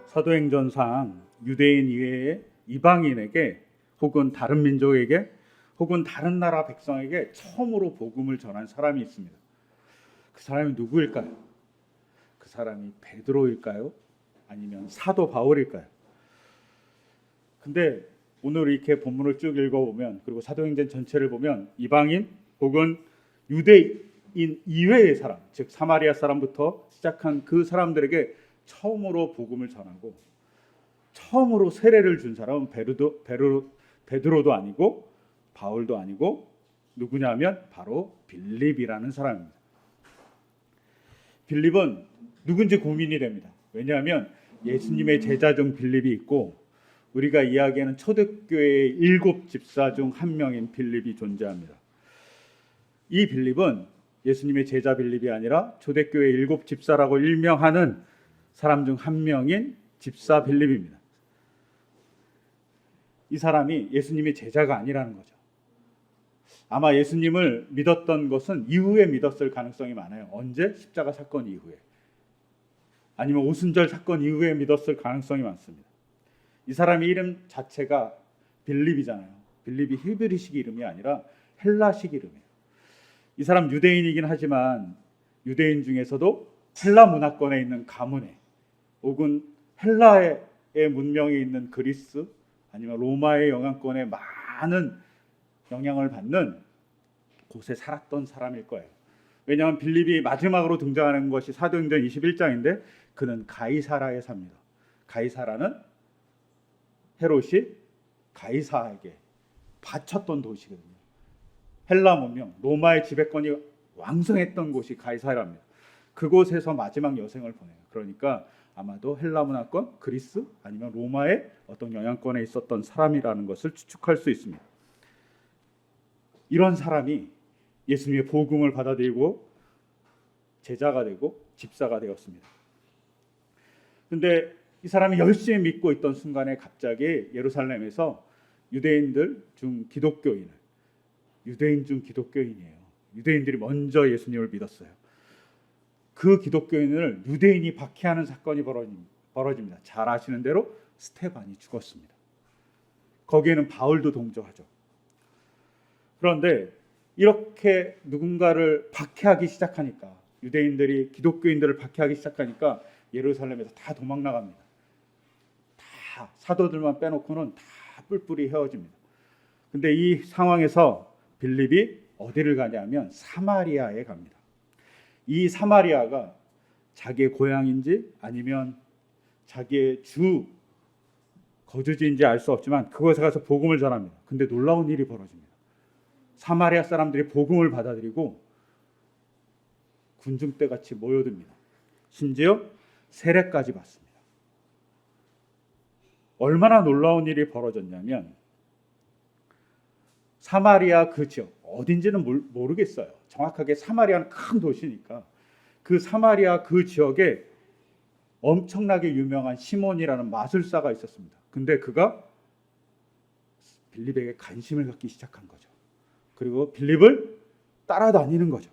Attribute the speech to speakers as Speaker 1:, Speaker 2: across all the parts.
Speaker 1: 사도행전상 유대인 이외의 이방인에게 혹은 다른 민족에게 혹은 다른 나라 백성에게 처음으로 복음을 전한 사람이 있습니다. 그 사람이 누구일까요? 그 사람이 베드로일까요? 아니면 사도 바울일까요? 근데 오늘 이렇게 본문을 쭉 읽어보면, 그리고 사도행전 전체를 보면 이방인 혹은 유대인 이외의 사람, 즉 사마리아 사람부터 시작한 그 사람들에게 처음으로 복음을 전하고 처음으로 세례를 준 사람은 베드로도 아니고 바울도 아니고 누구냐면 바로 빌립이라는 사람입니다. 빌립은 누군지 고민이 됩니다. 왜냐하면 예수님의 제자 중 빌립이 있고 우리가 이야기하는 초대교회의 7 집사 중 한 명인 빌립이 존재합니다. 이 빌립은 예수님의 제자 빌립이 아니라 초대교회 7 집사라고 일명하는 사람 중 한 명인 집사 빌립입니다. 이 사람이 예수님의 제자가 아니라는 거죠. 아마 예수님을 믿었던 것은 이후에 믿었을 가능성이 많아요. 언제? 십자가 사건 이후에, 아니면 오순절 사건 이후에 믿었을 가능성이 많습니다. 이 사람의 이름 자체가 빌립이잖아요. 빌립이 히브리식 이름이 아니라 헬라식 이름이에요. 이 사람 유대인이긴 하지만 유대인 중에서도 헬라 문화권에 있는 가문에 혹은 헬라의 문명에 있는 그리스 아니면 로마의 영향권에 많은 영향을 받는 곳에 살았던 사람일 거예요. 왜냐하면 빌립이 마지막으로 등장하는 것이 사도행전 21장인데 그는 가이사라에 삽니다. 가이사라는 헤롯이 가이사에게 바쳤던 도시거든요. 헬라 문명, 로마의 지배권이 왕성했던 곳이 가이사라입니다. 그곳에서 마지막 여생을 보내요. 그러니까 아마도 헬라 문화권, 그리스 아니면 로마의 어떤 영향권에 있었던 사람이라는 것을 추측할 수 있습니다. 이런 사람이 예수님의 복음을 받아들이고 제자가 되고 집사가 되었습니다. 그런데 이 사람이 열심히 믿고 있던 순간에 갑자기 예루살렘에서 유대인들 중 기독교인을, 유대인 중 기독교인이에요. 유대인들이 먼저 예수님을 믿었어요. 그 기독교인을 유대인이 박해하는 사건이 벌어집니다. 잘 아시는 대로 스테반이 죽었습니다. 거기에는 바울도 동조하죠. 그런데 이렇게 누군가를 박해하기 시작하니까, 유대인들이 기독교인들을 박해하기 시작하니까 예루살렘에서 다 도망 나갑니다. 다 사도들만 빼놓고는 다 뿔뿔이 헤어집니다. 근데 이 상황에서 빌립이 어디를 가냐면 사마리아에 갑니다. 이 사마리아가 자기의 고향인지 아니면 자기의 주 거주지인지 알 수 없지만 그곳에 가서 복음을 전합니다. 근데 놀라운 일이 벌어집니다. 사마리아 사람들이 복음을 받아들이고 군중떼같이 모여듭니다. 심지어 세례까지 받습니다. 얼마나 놀라운 일이 벌어졌냐면 사마리아 그 지역, 어딘지는 모르겠어요. 정확하게 사마리아는 큰 도시니까 그 사마리아 그 지역에 엄청나게 유명한 시몬이라는 마술사가 있었습니다. 근데 그가 빌립에게 관심을 갖기 시작한 거죠. 그리고 빌립을 따라다니는 거죠.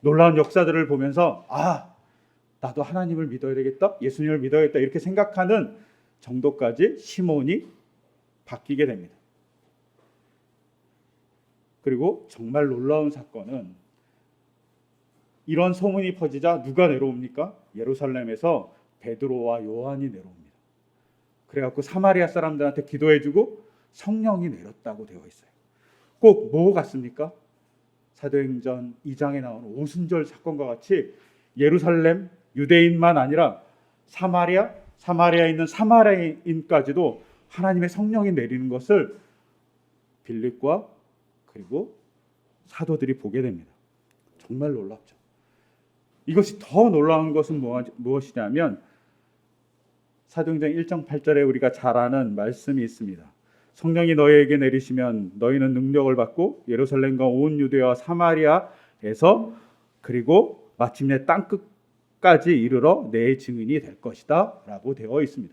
Speaker 1: 놀라운 역사들을 보면서 나도 하나님을 믿어야 되겠다, 예수님을 믿어야겠다 이렇게 생각하는 정도까지 시몬이 바뀌게 됩니다. 그리고 정말 놀라운 사건은 이런 소문이 퍼지자 누가 내려옵니까? 예루살렘에서 베드로와 요한이 내려옵니다. 그래갖고 사마리아 사람들한테 기도해주고 성령이 내렸다고 되어 있어요. 꼭 뭐 같습니까? 사도행전 2장에 나오는 오순절 사건과 같이 예루살렘 유대인만 아니라 사마리아에 있는 사마리아인까지도 하나님의 성령이 내리는 것을 빌립과 그리고 사도들이 보게 됩니다. 정말 놀랍죠. 이것이 더 놀라운 것은 무엇이냐면 사도행전 1장 8절에 우리가 잘 아는 말씀이 있습니다. 성령이 너희에게 내리시면 너희는 능력을 받고 예루살렘과 온 유대와 사마리아에서 그리고 마침내 땅끝까지 이르러 내 증인이 될 것이다 라고 되어 있습니다.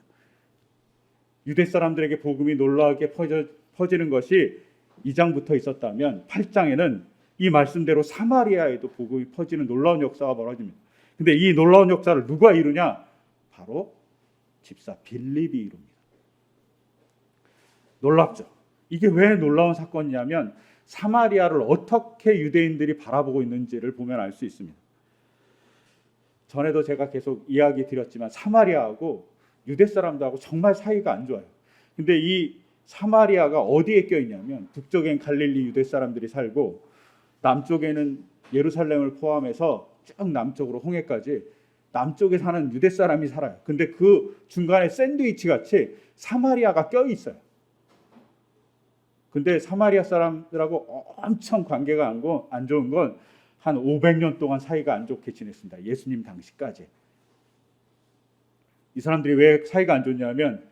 Speaker 1: 유대 사람들에게 복음이 놀라게 퍼지는 것이 2장부터 있었다면 8장에는 이 말씀대로 사마리아에도 복음이 퍼지는 놀라운 역사가 벌어집니다. 근데 이 놀라운 역사를 누가 이루냐? 바로 집사 빌립이 이룹니다. 놀랍죠? 이게 왜 놀라운 사건이냐면 사마리아를 어떻게 유대인들이 바라보고 있는지를 보면 알 수 있습니다. 전에도 제가 계속 이야기 드렸지만 사마리아하고 유대 사람들하고 정말 사이가 안 좋아요. 근데 이 사마리아가 어디에 껴있냐면 북쪽엔 갈릴리 유대 사람들이 살고 남쪽에는 예루살렘을 포함해서 쭉 남쪽으로 홍해까지 남쪽에 사는 유대 사람이 살아요. 근데 그 중간에 샌드위치 같이 사마리아가 껴있어요. 근데 사마리아 사람들하고 엄청 관계가 안 좋은 건 한 500년 동안 사이가 안 좋게 지냈습니다. 예수님 당시까지. 이 사람들이 왜 사이가 안 좋냐면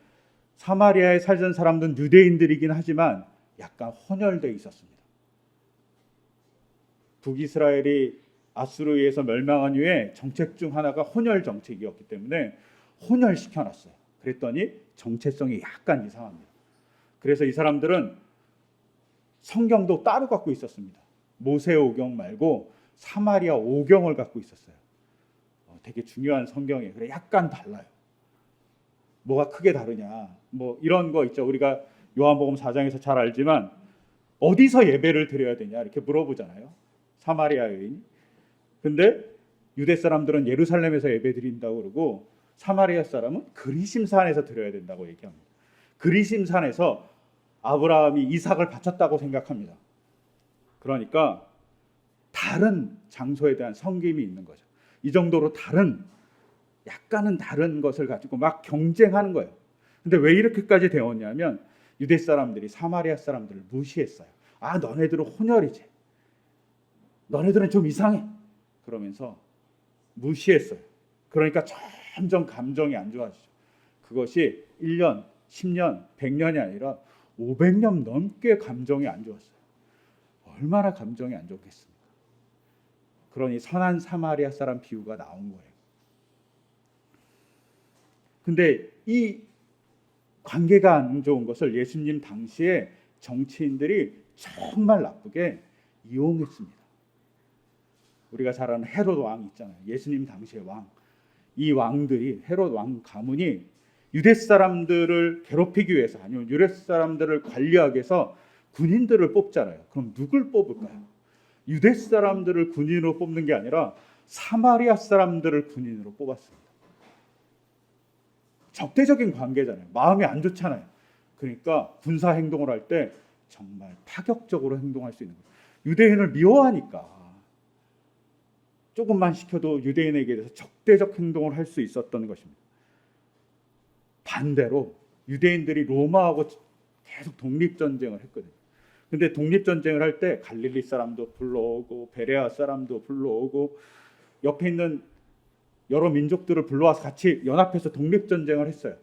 Speaker 1: 사마리아에 살던 사람들은 유대인들이긴 하지만 약간 혼혈되어 있었습니다. 북이스라엘이 아수르에 의해서 멸망한 후에 정책 중 하나가 혼혈 정책이었기 때문에 혼혈시켜놨어요. 그랬더니 정체성이 약간 이상합니다. 그래서 이 사람들은 성경도 따로 갖고 있었습니다. 모세오경 말고 사마리아 오경을 갖고 있었어요. 되게 중요한 성경이에요. 그래 약간 달라요. 뭐가 크게 다르냐? 뭐 이런 거 있죠. 우리가 요한복음 4장에서 잘 알지만 어디서 예배를 드려야 되냐 이렇게 물어보잖아요. 사마리아 여인. 근데 유대 사람들은 예루살렘에서 예배 드린다고 그러고 사마리아 사람은 그리심산에서 드려야 된다고 얘기합니다. 그리심산에서 아브라함이 이삭을 바쳤다고 생각합니다. 그러니까 다른 장소에 대한 섬김이 있는 거죠. 이 정도로 약간은 다른 것을 가지고 막 경쟁하는 거예요. 근데 왜 이렇게까지 되었냐면 유대 사람들이 사마리아 사람들을 무시했어요. 아, 너네들은 혼혈이지. 너네들은 좀 이상해. 그러면서 무시했어요. 그러니까 점점 감정이 안 좋아지죠. 그것이 1년, 10년, 100년이 아니라 500년 넘게 감정이 안 좋았어요. 얼마나 감정이 안 좋겠습니까? 그러니 선한 사마리아 사람 비유가 나온 거예요. 근데 이 관계가 안 좋은 것을 예수님 당시에 정치인들이 정말 나쁘게 이용했습니다. 우리가 잘 아는 헤롯 왕 있잖아요. 예수님 당시의 왕. 이 왕들이 헤롯 왕 가문이 유대 사람들을 괴롭히기 위해서 아니면 유대 사람들을 관리하기 위해서 군인들을 뽑잖아요. 그럼 누굴 뽑을까요? 유대 사람들을 군인으로 뽑는 게 아니라 사마리아 사람들을 군인으로 뽑았습니다. 적대적인 관계잖아요. 마음이 안 좋잖아요. 그러니까 군사 행동을 할 때 정말 파격적으로 행동할 수 있는 거예요. 유대인을 미워하니까 조금만 시켜도 유대인에게 대해서 적대적 행동을 할 수 있었던 것입니다. 반대로 유대인들이 로마하고 계속 독립전쟁을 했거든요. 근데 독립전쟁을 할 때 갈릴리 사람도 불러오고 베레아 사람도 불러오고 옆에 있는 여러 민족들을 불러와서 같이 연합해서 독립전쟁을 했어요.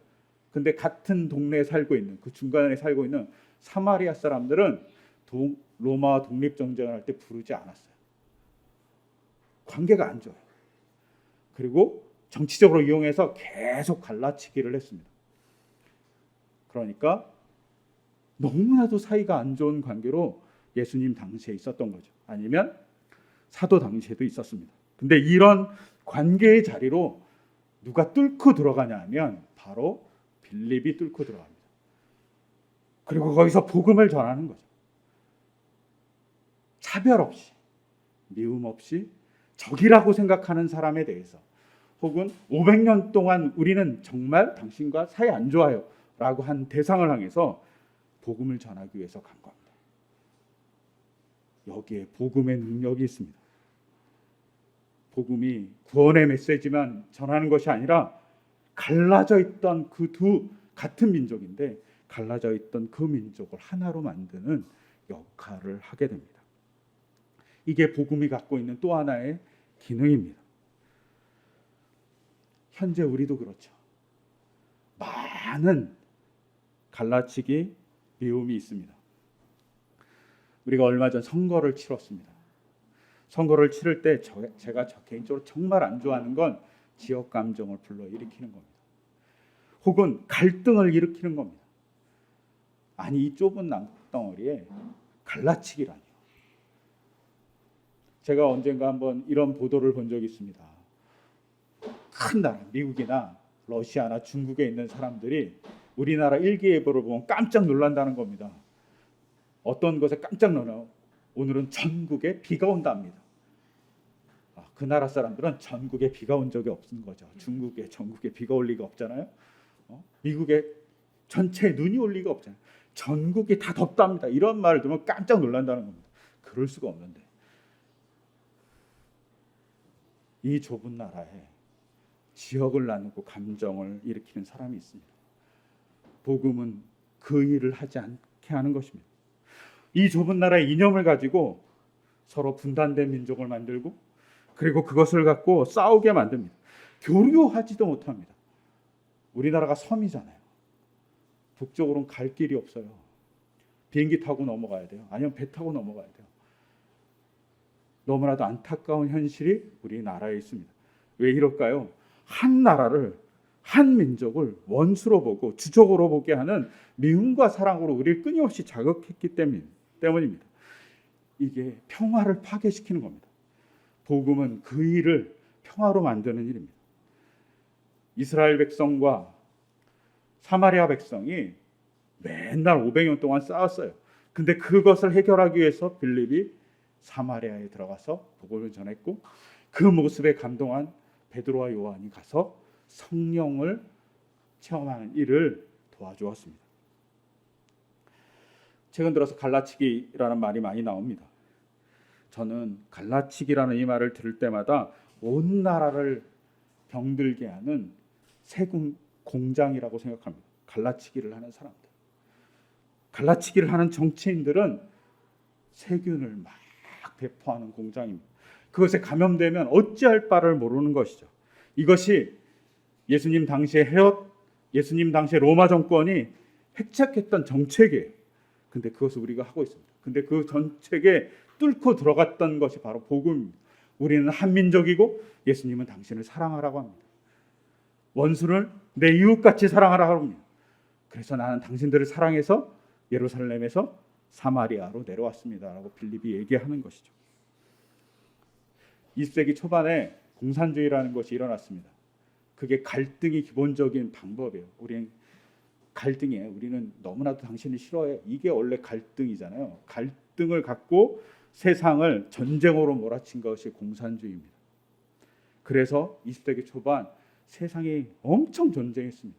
Speaker 1: 근데 같은 동네에 살고 있는 그 중간에 살고 있는 사마리아 사람들은 로마 독립전쟁을 할 때 부르지 않았어요. 관계가 안 좋아요. 그리고 정치적으로 이용해서 계속 갈라치기를 했습니다. 그러니까 너무나도 사이가 안 좋은 관계로 예수님 당시에 있었던 거죠. 아니면 사도 당시에도 있었습니다. 근데 이런 관계의 자리로 누가 뚫고 들어가냐 하면 바로 빌립이 뚫고 들어갑니다. 그리고 거기서 복음을 전하는 거죠. 차별 없이, 미움 없이 적이라고 생각하는 사람에 대해서 혹은 500년 동안 우리는 정말 당신과 사이 안 좋아요 라고 한 대상을 향해서 복음을 전하기 위해서 간 겁니다. 여기에 복음의 능력이 있습니다. 복음이 구원의 메시지만 전하는 것이 아니라 갈라져 있던 그 두 같은 민족인데 갈라져 있던 그 민족을 하나로 만드는 역할을 하게 됩니다. 이게 복음이 갖고 있는 또 하나의 기능입니다. 현재 우리도 그렇죠. 많은 갈라치기, 미움이 있습니다. 우리가 얼마 전 선거를 치렀습니다. 선거를 치를 때 제가 개인적으로 정말 안 좋아하는 건 지역 감정을 불러일으키는 겁니다. 혹은 갈등을 일으키는 겁니다. 아니 이 좁은 땅덩어리에 갈라치기라니요. 제가 언젠가 한번 이런 보도를 본 적이 있습니다. 큰 나라, 미국이나 러시아나 중국에 있는 사람들이 우리나라 일기예보를 보면 깜짝 놀란다는 겁니다. 어떤 것에 깜짝 놀라요. 오늘은 전국에 비가 온답니다. 그 나라 사람들은 전국에 비가 온 적이 없는 거죠. 중국에 전국에 비가 올 리가 없잖아요. 미국에 전체에 눈이 올 리가 없잖아요. 전국이 다 덥답니다. 이런 말을 들으면 깜짝 놀란다는 겁니다. 그럴 수가 없는데 이 좁은 나라에 지역을 나누고 감정을 일으키는 사람이 있습니다. 복음은 그 일을 하지 않게 하는 것입니다. 이 좁은 나라의 이념을 가지고 서로 분단된 민족을 만들고 그리고 그것을 갖고 싸우게 만듭니다. 교류하지도 못합니다. 우리나라가 섬이잖아요. 북쪽으로는 갈 길이 없어요. 비행기 타고 넘어가야 돼요. 아니면 배 타고 넘어가야 돼요. 너무나도 안타까운 현실이 우리나라에 있습니다. 왜 이럴까요? 한 나라를, 한 민족을 원수로 보고 주적으로 보게 하는 미움과 사랑으로 우리를 끊임없이 자극했기 때문입니다. 이게 평화를 파괴시키는 겁니다. 복음은 그 일을 평화로 만드는 일입니다. 이스라엘 백성과 사마리아 백성이 맨날 500년 동안 싸웠어요. 근데 그것을 해결하기 위해서 빌립이 사마리아에 들어가서 복음을 전했고 그 모습에 감동한 베드로와 요한이 가서 성령을 체험하는 일을 도와주었습니다. 최근 들어서 갈라치기라는 말이 많이 나옵니다. 저는 갈라치기라는 이 말을 들을 때마다 온 나라를 병들게 하는 세군 공장이라고 생각합니다. 갈라치기를 하는 사람들. 갈라치기를 하는 정치인들은 세균을 막 배포하는 공장입니다. 그것에 감염되면 어찌할 바를 모르는 것이죠. 이것이 예수님 당시에 헤롯, 예수님 당시에 로마 정권이 획책했던 정책이에요. 근데 그것을 우리가 하고 있습니다. 근데 그 정책에 뚫고 들어갔던 것이 바로 복음입니다. 우리는 한민족이고 예수님은 당신을 사랑하라고 합니다. 원수를 내 이웃같이 사랑하라고 합니다. 그래서 나는 당신들을 사랑해서 예루살렘에서 사마리아로 내려왔습니다 라고 빌립이 얘기하는 것이죠. 20세기 초반에 공산주의라는 것이 일어났습니다. 그게 갈등이 기본적인 방법이에요. 우리는 갈등이에요. 우리는 너무나도 당신을 싫어해요. 이게 원래 갈등이잖아요. 갈등을 갖고 세상을 전쟁으로 몰아친 것이 공산주의입니다. 그래서 20세기 초반 세상이 엄청 전쟁했습니다.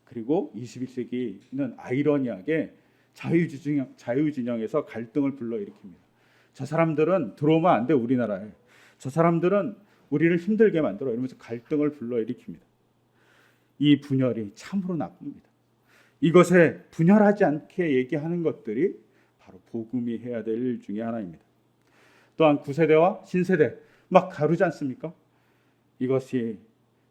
Speaker 1: 그리고 21세기는 아이러니하게 자유진영에서 갈등을 불러일으킵니다. 저 사람들은 들어오면 안 돼 우리나라에. 저 사람들은 우리를 힘들게 만들어 이러면서 갈등을 불러일으킵니다. 이 분열이 참으로 나쁩니다. 이것에 분열하지 않게 얘기하는 것들이 바로 복음이 해야 될 일 중에 하나입니다. 또한 구세대와 신세대 막 다르지 않습니까? 이것이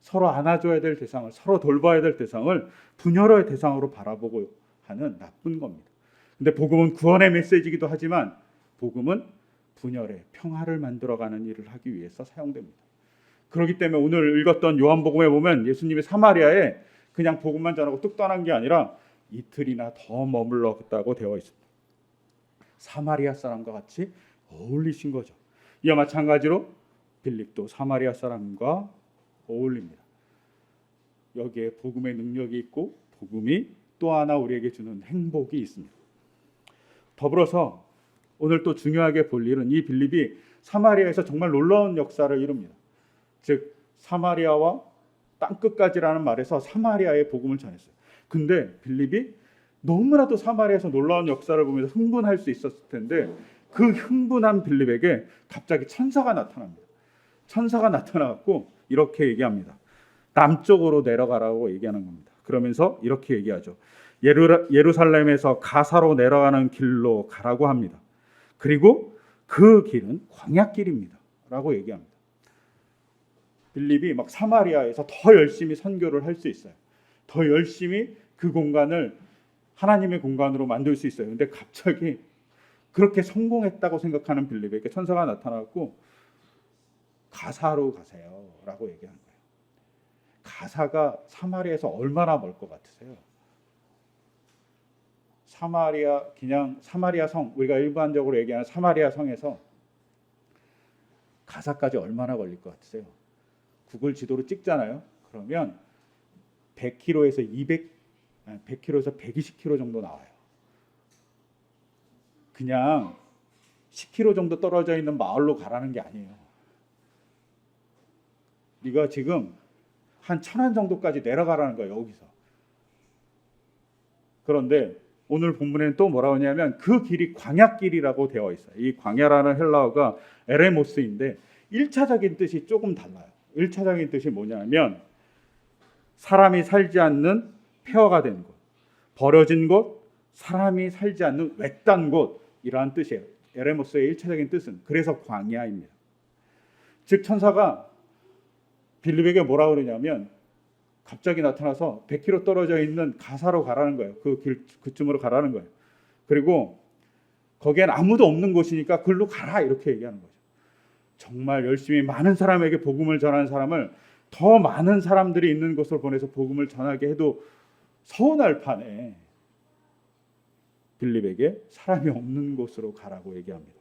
Speaker 1: 서로 안아줘야 될 대상을, 서로 돌봐야 될 대상을 분열의 대상으로 바라보고 하는 나쁜 겁니다. 근데 복음은 구원의 메시지이기도 하지만 복음은 분열의 평화를 만들어가는 일을 하기 위해서 사용됩니다. 그렇기 때문에 오늘 읽었던 요한복음에 보면 예수님이 사마리아에 그냥 복음만 전하고 뚝 떠난 게 아니라 이틀이나 더 머물렀다고 되어 있습니다. 사마리아 사람과 같이 어울리신 거죠. 이와 마찬가지로 빌립도 사마리아 사람과 어울립니다. 여기에 복음의 능력이 있고 복음이 또 하나 우리에게 주는 행복이 있습니다. 더불어서 오늘 또 중요하게 볼 일은 이 빌립이 사마리아에서 정말 놀라운 역사를 이룹니다. 즉 사마리아와 땅끝까지라는 말에서 사마리아의 복음을 전했어요. 근데 빌립이 너무나도 사마리아에서 놀라운 역사를 보면서 흥분할 수 있었을 텐데 그 흥분한 빌립에게 갑자기 천사가 나타납니다. 천사가 나타나갖고 이렇게 얘기합니다. 남쪽으로 내려가라고 얘기하는 겁니다. 그러면서 이렇게 얘기하죠. 예루살렘에서 가사로 내려가는 길로 가라고 합니다. 그리고 그 길은 광야길입니다 라고 얘기합니다. 빌립이 막 사마리아에서 더 열심히 선교를 할 수 있어요. 더 열심히 그 공간을 하나님의 공간으로 만들 수 있어요. 근데 갑자기 그렇게 성공했다고 생각하는 빌립에게 천사가 나타나고 가사로 가세요 라고 얘기하는 거예요. 가사가 사마리아에서 얼마나 멀 것 같으세요? 그냥 사마리아 성, 우리가 일반적으로 얘기하는 사마리아 성에서 가사까지 얼마나 걸릴 것 같으세요? 구글 지도로 찍잖아요. 그러면 100km에서 100km에서 120km 정도 나와요. 그냥 10km 정도 떨어져 있는 마을로 가라는 게 아니에요. 네가 지금 한 천안 정도까지 내려가라는 거예요, 여기서. 그런데 오늘 본문에는 또 뭐라고 하냐면 그 길이 광야길이라고 되어 있어요. 이 광야라는 헬라어가 에레모스인데 1차적인 뜻이 조금 달라요. 1차적인 뜻이 뭐냐면 사람이 살지 않는 폐허가 된 곳, 버려진 곳, 사람이 살지 않는 외딴 곳이라는 뜻이에요. 에레모스의 1차적인 뜻은 그래서 광야입니다. 즉 천사가 빌립에게 뭐라고 그러냐면 갑자기 나타나서 100km 떨어져 있는 가사로 가라는 거예요. 그쯤으로 가라는 거예요. 그리고 거기엔 아무도 없는 곳이니까 글로 가라 이렇게 얘기하는 거죠. 정말 열심히 많은 사람에게 복음을 전하는 사람을 더 많은 사람들이 있는 곳으로 보내서 복음을 전하게 해도 서운할 판에 빌립에게 사람이 없는 곳으로 가라고 얘기합니다.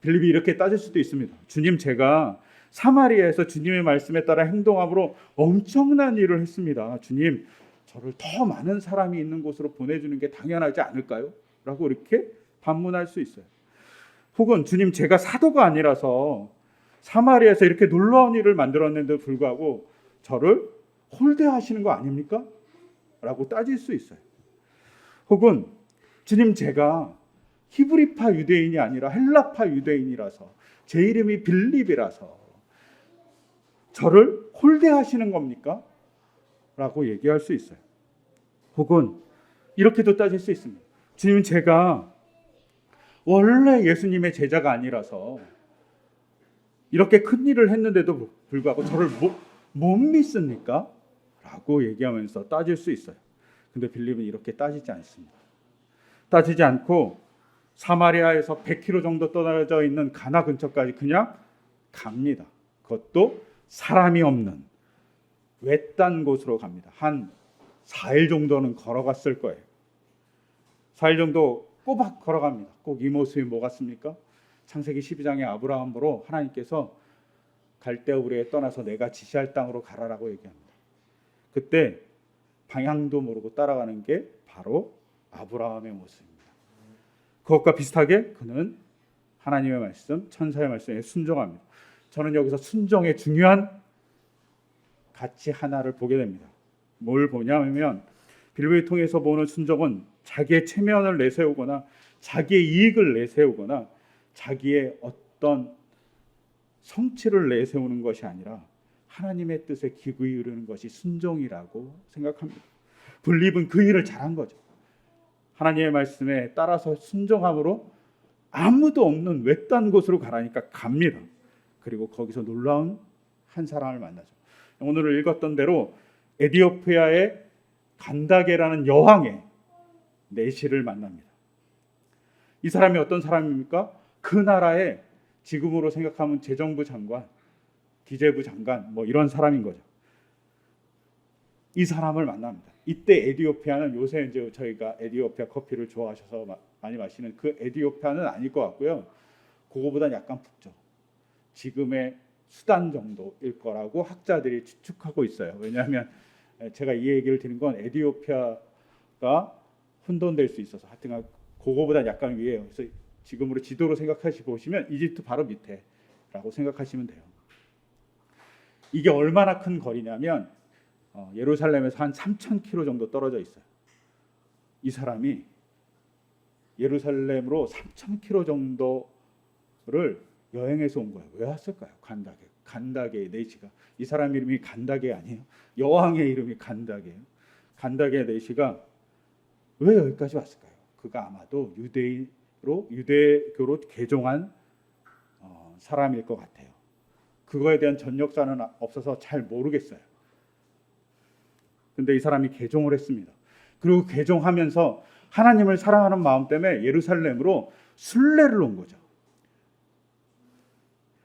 Speaker 1: 빌립이 이렇게 따질 수도 있습니다. 주님, 제가 사마리아에서 주님의 말씀에 따라 행동함으로 엄청난 일을 했습니다. 주님, 저를 더 많은 사람이 있는 곳으로 보내주는 게 당연하지 않을까요? 라고 이렇게 반문할 수 있어요. 혹은 주님, 제가 사도가 아니라서 사마리아에서 이렇게 놀라운 일을 만들었는데도 불구하고 저를 홀대하시는 거 아닙니까? 라고 따질 수 있어요. 혹은 주님, 제가 히브리파 유대인이 아니라 헬라파 유대인이라서 제 이름이 빌립이라서 저를 홀대하시는 겁니까? 라고 얘기할 수 있어요. 혹은 이렇게도 따질 수 있습니다. 주님, 제가 원래 예수님의 제자가 아니라서 이렇게 큰 일을 했는데도 불구하고 저를 못 믿습니까? 라고 얘기하면서 따질 수 있어요. 근데 빌립은 이렇게 따지지 않습니다. 따지지 않고 사마리아에서 100km 정도 떨어져 있는 가나 근처까지 그냥 갑니다. 그것도 사람이 없는 외딴 곳으로 갑니다. 한 4일 정도는 걸어갔을 거예요. 4일 정도 꼬박 걸어갑니다. 꼭 이 모습이 뭐 같습니까? 창세기 12장의 아브라함으로 하나님께서 갈대우르에 떠나서 내가 지시할 땅으로 가라라고 얘기합니다. 그때 방향도 모르고 따라가는 게 바로 아브라함의 모습입니다. 그것과 비슷하게 그는 하나님의 말씀, 천사의 말씀에 순종합니다. 저는 여기서 순종의 중요한 가치 하나를 보게 됩니다. 뭘 보냐면 빌립을 통해서 보는 순종은 자기의 체면을 내세우거나 자기의 이익을 내세우거나 자기의 어떤 성취를 내세우는 것이 아니라 하나님의 뜻에 기구히 이르는 것이 순종이라고 생각합니다. 빌립은 그 일을 잘한 거죠. 하나님의 말씀에 따라서 순종함으로 아무도 없는 외딴 곳으로 가라니까 갑니다. 그리고 거기서 놀라운 한 사람을 만나죠. 오늘 읽었던 대로 에디오피아의 간다게라는 여왕의 내시를 만납니다. 이 사람이 어떤 사람입니까? 그 나라의 지금으로 생각하면 재정부 장관, 기재부 장관 뭐 이런 사람인 거죠. 이 사람을 만납니다. 이때 에디오피아는 요새 이제 저희가 에디오피아 커피를 좋아하셔서 많이 마시는 그 에디오피아는 아닐 것 같고요. 그거보다 약간 북쪽. 지금의 수단 정도일 거라고 학자들이 추측하고 있어요. 왜냐하면 제가 이 얘기를 드린 건 에디오피아가 혼돈될 수 있어서 하여튼 그거보다 약간 위에요. 그래서 지금으로 지도로 생각하시 보시면 이집트 바로 밑에라고 생각하시면 돼요. 이게 얼마나 큰 거리냐면 예루살렘에서 한 3,000km 정도 떨어져 있어요. 이 사람이 예루살렘으로 3,000km 정도를 여행해서 온 거예요. 왜 왔을까요? 간다게의 내시가. 이 사람 이름이 간다게 아니에요. 여왕의 이름이 간다게예요. 간다게의 내시가 왜 여기까지 왔을까요? 그가 아마도 유대교로 개종한 사람일 것 같아요. 그거에 대한 전역사는 없어서 잘 모르겠어요. 근데 이 사람이 개종을 했습니다. 그리고 개종하면서 하나님을 사랑하는 마음 때문에 예루살렘으로 순례를 온 거죠.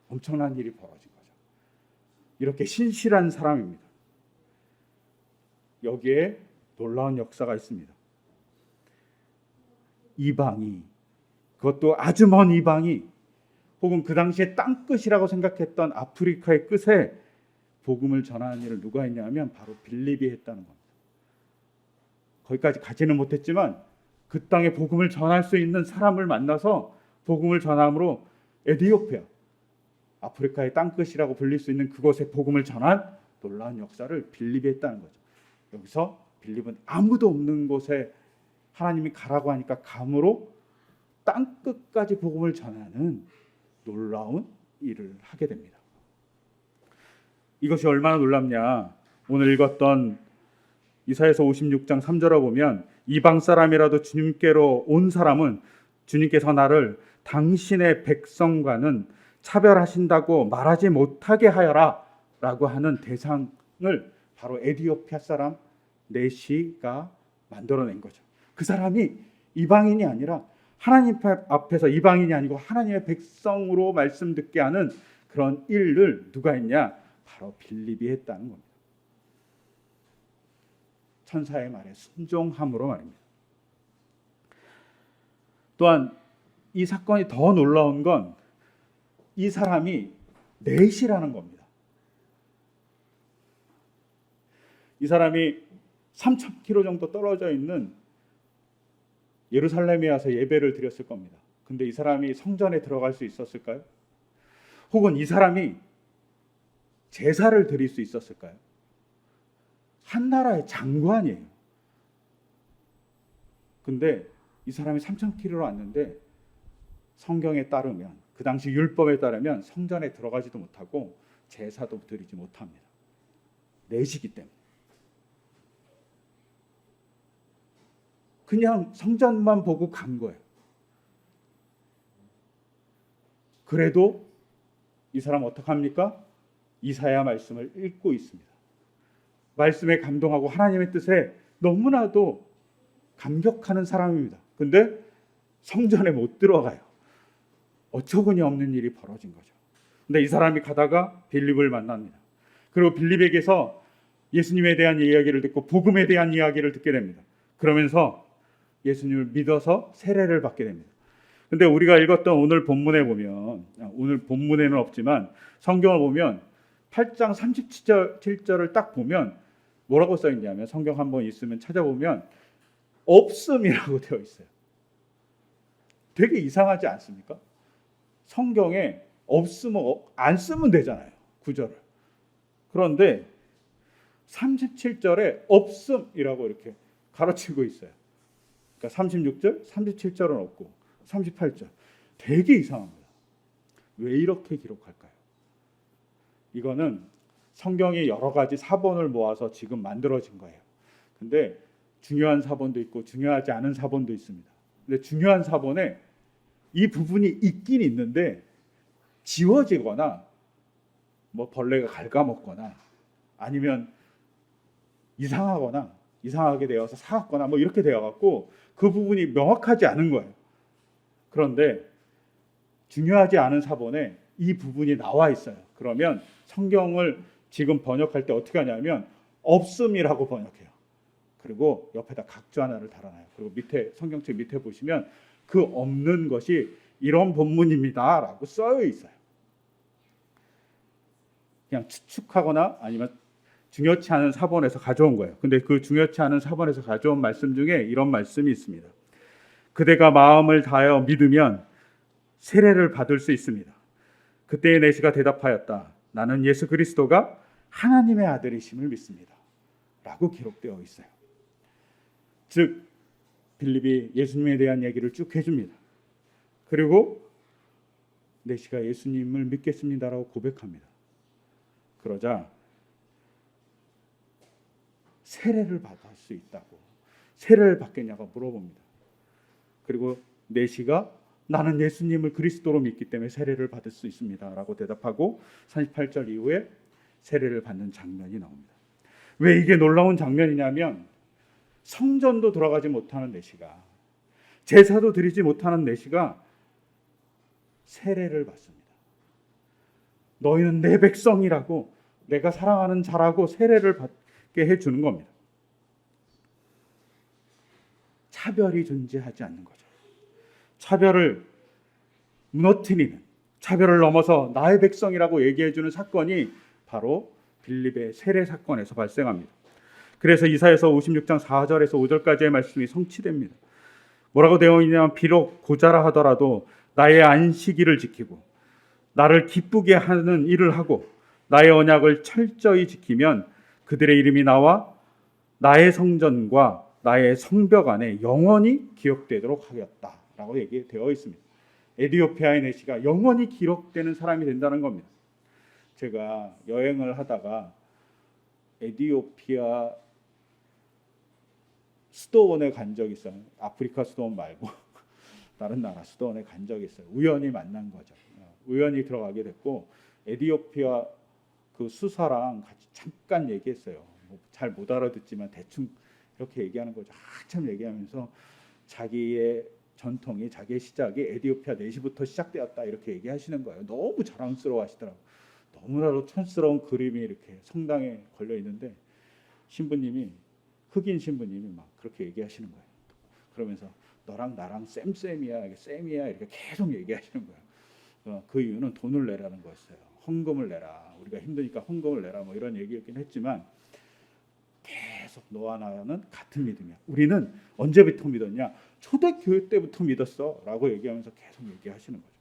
Speaker 1: 엄청난 일이 벌어진 거죠. 이렇게 신실한 사람입니다. 여기에 놀라운 역사가 있습니다. 이방이, 그것도 아주 먼 이방이, 혹은 그 당시에 땅끝이라고 생각했던 아프리카의 끝에 복음을 전하는 일을 누가 했냐면 바로 빌립이 했다는 겁니다. 거기까지 가지는 못했지만 그 땅에 복음을 전할 수 있는 사람을 만나서 복음을 전함으로 에티오피아, 아프리카의 땅끝이라고 불릴 수 있는 그곳에 복음을 전한 놀라운 역사를 빌립이 했다는 거죠. 여기서 빌립은 아무도 없는 곳에 하나님이 가라고 하니까 감으로 땅끝까지 복음을 전하는 놀라운 일을 하게 됩니다. 이것이 얼마나 놀랍냐. 오늘 읽었던 이사야서 56장 3절에 보면 이방 사람이라도 주님께로 온 사람은 주님께서 나를 당신의 백성과는 차별하신다고 말하지 못하게 하여라 라고 하는 대상을 바로 에티오피아 사람 네시가 만들어낸 거죠. 그 사람이 이방인이 아니라 하나님 앞에서 이방인이 아니고 하나님의 백성으로 말씀 듣게 하는 그런 일을 누가 했냐? 바로 빌립이 했다는 겁니다. 천사의 말에 순종함으로 말입니다. 또한 이 사건이 더 놀라운 건 이 사람이 넷이라는 겁니다. 이 사람이 3,000km 정도 떨어져 있는 예루살렘에 와서 예배를 드렸을 겁니다. 근데 이 사람이 성전에 들어갈 수 있었을까요? 혹은 이 사람이 제사를 드릴 수 있었을까요? 한 나라의 장관이에요. 근데 이 사람이 3,000km로 왔는데 성경에 따르면, 그 당시 율법에 따르면 성전에 들어가지도 못하고 제사도 드리지 못합니다. 넷이기 때문에. 그냥 성전만 보고 간 거예요. 그래도 이 사람 어떡합니까? 이사야 말씀을 읽고 있습니다. 말씀에 감동하고 하나님의 뜻에 너무나도 감격하는 사람입니다. 근데 성전에 못 들어가요. 어처구니 없는 일이 벌어진 거죠. 근데 이 사람이 가다가 빌립을 만납니다. 그리고 빌립에게서 예수님에 대한 이야기를 듣고 복음에 대한 이야기를 듣게 됩니다. 그러면서 예수님을 믿어서 세례를 받게 됩니다. 근데 우리가 읽었던 오늘 본문에 보면, 오늘 본문에는 없지만 성경을 보면 8장 37절을 딱 보면 뭐라고 써 있냐면, 성경 한번 있으면 찾아보면 없음이라고 되어 있어요. 되게 이상하지 않습니까? 성경에 없으면 안 쓰면 되잖아요, 구절을. 그런데 37절에 없음이라고 이렇게 가로치고 있어요. 그러니까 36절, 37절은 없고 38절. 되게 이상합니다. 왜 이렇게 기록할까요? 이거는 성경이 여러 가지 사본을 모아서 지금 만들어진 거예요. 근데 중요한 사본도 있고 중요하지 않은 사본도 있습니다. 근데 중요한 사본에 이 부분이 있긴 있는데 지워지거나 뭐 벌레가 갉아먹거나 아니면 이상하게 되어서 사갔거나 뭐 이렇게 되어갖고 그 부분이 명확하지 않은 거예요. 그런데 중요하지 않은 사본에 이 부분이 나와 있어요. 그러면 성경을 지금 번역할 때 어떻게 하냐면 없음이라고 번역해요. 그리고 옆에다 각주 하나를 달아놔요. 그리고 밑에 성경책 밑에 보시면 그 없는 것이 이런 본문입니다 라고 써 있어요. 그냥 추측하거나 아니면 중요치 않은 사본에서 가져온 거예요. 근데 그 중요치 않은 사본에서 가져온 말씀 중에 이런 말씀이 있습니다. 그대가 마음을 다하여 믿으면 세례를 받을 수 있습니다. 그때의 내시가 대답하였다. 나는 예수 그리스도가 하나님의 아들이심을 믿습니다 라고 기록되어 있어요. 즉 빌립이 예수님에 대한 얘기를 쭉 해줍니다. 그리고 내시가 예수님을 믿겠습니다라고 고백합니다. 그러자 세례를 받을 수 있다고, 세례를 받겠냐고 물어봅니다. 그리고 내시가 나는 예수님을 그리스도로 믿기 때문에 세례를 받을 수 있습니다라고 대답하고 38절 이후에 세례를 받는 장면이 나옵니다. 왜 이게 놀라운 장면이냐면 성전도 들어가지 못하는 내시가, 제사도 드리지 못하는 내시가 세례를 받습니다. 너희는 내 백성이라고, 내가 사랑하는 자라고 세례를 받게 해주는 겁니다. 차별이 존재하지 않는 거죠. 차별을 무너뜨리는, 차별을 넘어서 나의 백성이라고 얘기해주는 사건이 바로 빌립의 세례 사건에서 발생합니다. 그래서 이사야서 56장 4절에서 5절까지의 말씀이 성취됩니다. 뭐라고 되어 있냐면 비록 고자라 하더라도 나의 안식일을 지키고 나를 기쁘게 하는 일을 하고 나의 언약을 철저히 지키면 그들의 이름이 나와 나의 성전과 나의 성벽 안에 영원히 기억되도록 하겠다라고 얘기되어 있습니다. 에디오피아의 내시가 영원히 기록되는 사람이 된다는 겁니다. 제가 여행을 하다가 에디오피아 수도원에 간 적이 있어요. 아프리카 수도원 말고 다른 나라 수도원에 간 적이 있어요. 우연히 만난 거죠. 우연히 들어가게 됐고 에디오피아 그 수사랑 같이 잠깐 얘기했어요. 잘 못 알아듣지만 대충 이렇게 얘기하는 거죠. 한참 얘기하면서 자기의 전통이 자기의 시작이 에디오피아 내시부터 시작되었다 이렇게 얘기하시는 거예요. 너무 자랑스러워하시더라고요. 너무나도 촌스러운 그림이 이렇게 성당에 걸려 있는데 신부님이 흑인 신부님이 막 그렇게 얘기하시는 거예요. 그러면서 너랑 나랑 쌤이야, 쌤이야 이렇게 계속 얘기하시는 거예요. 그 이유는 돈을 내라는 거였어요. 헌금을 내라. 우리가 힘드니까 헌금을 내라. 뭐 이런 얘기였긴 했지만 계속 너와 나는 같은 믿음이야. 우리는 언제부터 믿었냐? 초대교회 때부터 믿었어. 라고 얘기하면서 계속 얘기하시는 거죠.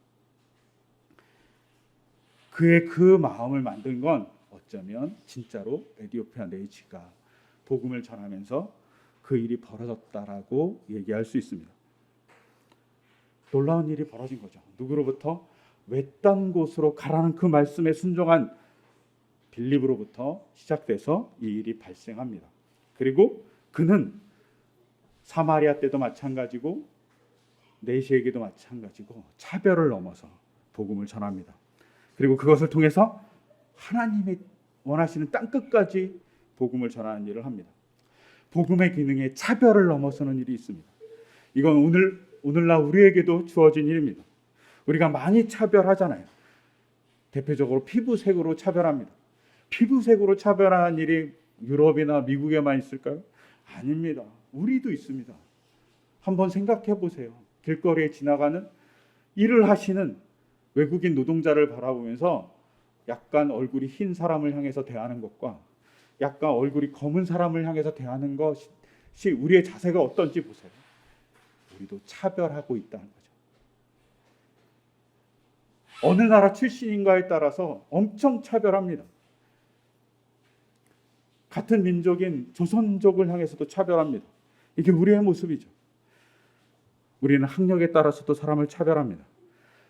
Speaker 1: 그의 그 마음을 만든 건 어쩌면 진짜로 에디오피아 내시가 복음을 전하면서 그 일이 벌어졌다라고 얘기할 수 있습니다. 놀라운 일이 벌어진 거죠. 누구로부터? 외딴 곳으로 가라는 그 말씀에 순종한 빌립으로부터 시작돼서 이 일이 발생합니다. 그리고 그는 사마리아 때도 마찬가지고 내시에게도 마찬가지고 차별을 넘어서 복음을 전합니다. 그리고 그것을 통해서 하나님이 원하시는 땅끝까지 복음을 전하는 일을 합니다. 복음의 기능에 차별을 넘어서는 일이 있습니다. 이건 오늘날 우리에게도 주어진 일입니다. 우리가 많이 차별하잖아요. 대표적으로 피부색으로 차별합니다. 피부색으로 차별하는 일이 유럽이나 미국에만 있을까요? 아닙니다. 우리도 있습니다. 한번 생각해 보세요. 길거리에 지나가는 일을 하시는 외국인 노동자를 바라보면서 약간 얼굴이 흰 사람을 향해서 대하는 것과 약간 얼굴이 검은 사람을 향해서 대하는 것이 우리의 자세가 어떤지 보세요. 우리도 차별하고 있다는 거죠. 어느 나라 출신인가에 따라서 엄청 차별합니다. 같은 민족인 조선족을 향해서도 차별합니다. 이게 우리의 모습이죠. 우리는 학력에 따라서도 사람을 차별합니다.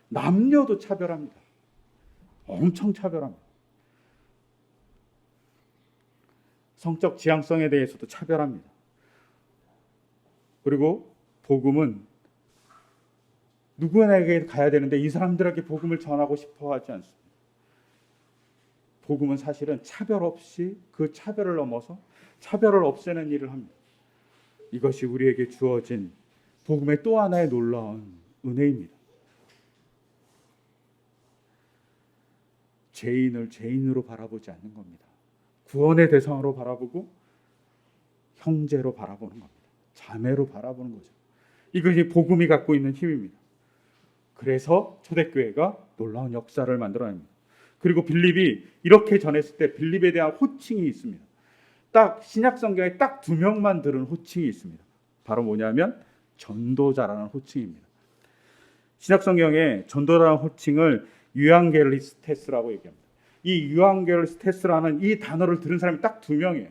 Speaker 1: 남녀도 차별합니다. 엄청 차별합니다. 성적 지향성에 대해서도 차별합니다. 그리고 복음은 누구에게 가야 되는데 이 사람들에게 복음을 전하고 싶어 하지 않습니다. 복음은 사실은 차별 없이 그 차별을 넘어서 차별을 없애는 일을 합니다. 이것이 우리에게 주어진 복음의 또 하나의 놀라운 은혜입니다. 죄인을 죄인으로 바라보지 않는 겁니다. 구원의 대상으로 바라보고 형제로 바라보는 겁니다. 자매로 바라보는 거죠. 이것이 복음이 갖고 있는 힘입니다. 그래서 초대교회가 놀라운 역사를 만들어냅니다. 그리고 빌립이 이렇게 전했을 때 빌립에 대한 호칭이 있습니다. 딱 신약 성경에 딱 2명만 들은 호칭이 있습니다. 바로 뭐냐면 전도자라는 호칭입니다. 신약 성경에 전도자라는 호칭을 유앙겔리스테스라고 얘기합니다. 이 유앙겔리스테스라는 이 단어를 들은 사람이 딱 2명이에요.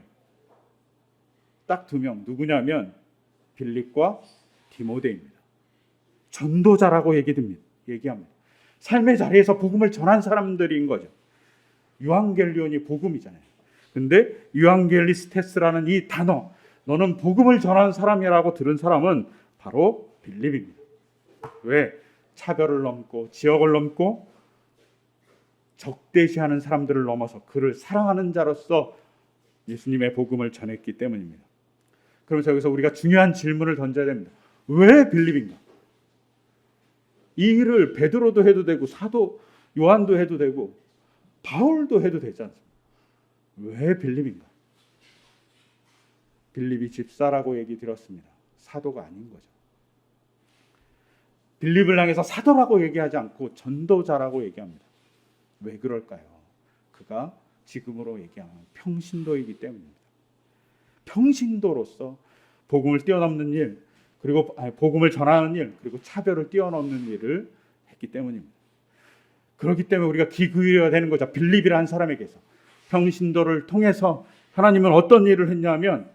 Speaker 1: 딱 2명. 누구냐면 빌립과 디모데입니다. 전도자라고 얘기합니다. 삶의 자리에서 복음을 전한 사람들인 거죠. 유앙겔리온이 복음이잖아요. 근데 유앙겔리스테스라는 이 단어, 너는 복음을 전하는 사람이라고 들은 사람은 바로 빌립입니다. 왜? 차별을 넘고 지역을 넘고 적대시하는 사람들을 넘어서 그를 사랑하는 자로서 예수님의 복음을 전했기 때문입니다. 그러면서 여기서 우리가 중요한 질문을 던져야 됩니다. 왜 빌립인가? 이 일을 베드로도 해도 되고 사도 요한도 해도 되고 바울도 해도 되지 않습니까? 왜 빌립인가? 빌립이 집사라고 얘기 들었습니다. 사도가 아닌 거죠. 빌립을 향해서 사도라고 얘기하지 않고 전도자라고 얘기합니다. 왜 그럴까요? 그가 지금으로 얘기하면 평신도이기 때문입니다. 평신도로서 복음을 뛰어넘는 일, 그리고 복음을 전하는 일, 그리고 차별을 뛰어넘는 일을 했기 때문입니다. 그렇기 때문에 우리가 기구해야 되는 거죠. 빌립이라는 사람에게서 평신도를 통해서 하나님은 어떤 일을 했냐면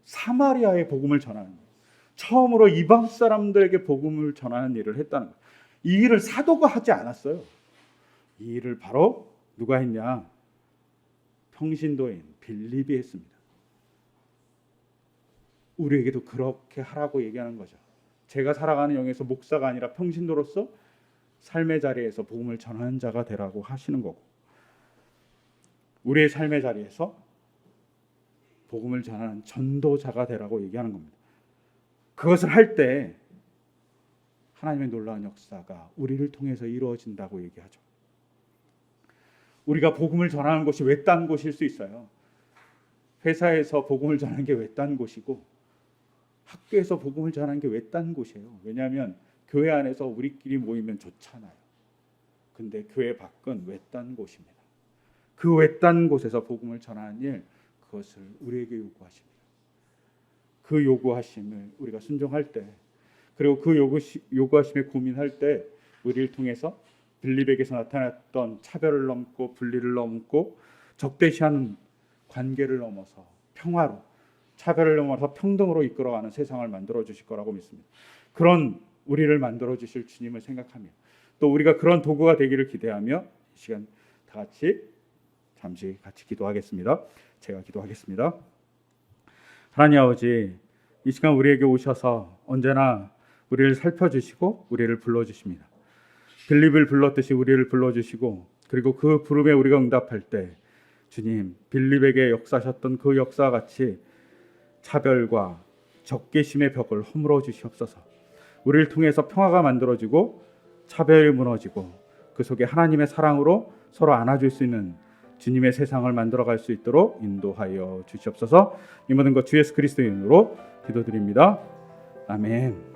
Speaker 1: 사마리아의 복음을 전하는 거예요. 처음으로 이방 사람들에게 복음을 전하는 일을 했다는 거예요. 이 일을 사도가 하지 않았어요. 이 일을 바로 누가 했냐? 평신도인 빌립이 했습니다. 우리에게도 그렇게 하라고 얘기하는 거죠. 제가 살아가는 영에서 목사가 아니라 평신도로서 삶의 자리에서 복음을 전하는 자가 되라고 하시는 거고, 우리의 삶의 자리에서 복음을 전하는 전도자가 되라고 얘기하는 겁니다. 그것을 할 때 하나님의 놀라운 역사가 우리를 통해서 이루어진다고 얘기하죠. 우리가 복음을 전하는 곳이 외딴 곳일 수 있어요. 회사에서 복음을 전하는 게 외딴 곳이고, 학교에서 복음을 전하는 게 외딴 곳이에요. 왜냐하면 교회 안에서 우리끼리 모이면 좋잖아요. 근데 교회 밖은 외딴 곳입니다. 그 외딴 곳에서 복음을 전하는 일, 그것을 우리에게 요구하십니다. 그 요구하심을 우리가 순종할 때, 그리고 그 요구하심에 고민할 때 우리를 통해서 빌립에게서 나타났던 차별을 넘고 분리를 넘고 적대시하는 관계를 넘어서 평화로, 차별을 넘어서 평등으로 이끌어가는 세상을 만들어 주실 거라고 믿습니다. 그런 우리를 만들어 주실 주님을 생각하며, 또 우리가 그런 도구가 되기를 기대하며 이 시간 다 같이 잠시 같이 기도하겠습니다. 제가 기도하겠습니다. 하나님 아버지, 이 시간 우리에게 오셔서 언제나 우리를 살펴주시고 우리를 불러주십니다. 빌립을 불렀듯이 우리를 불러주시고, 그리고 그 부름에 우리가 응답할 때 주님, 빌립에게 역사하셨던 그 역사와 같이 차별과 적개심의 벽을 허물어 주시옵소서. 우리를 통해서 평화가 만들어지고 차별이 무너지고 그 속에 하나님의 사랑으로 서로 안아줄 수 있는 주님의 세상을 만들어갈 수 있도록 인도하여 주시옵소서. 이 모든 것 주 예수 그리스도의 이름으로 기도드립니다. 아멘.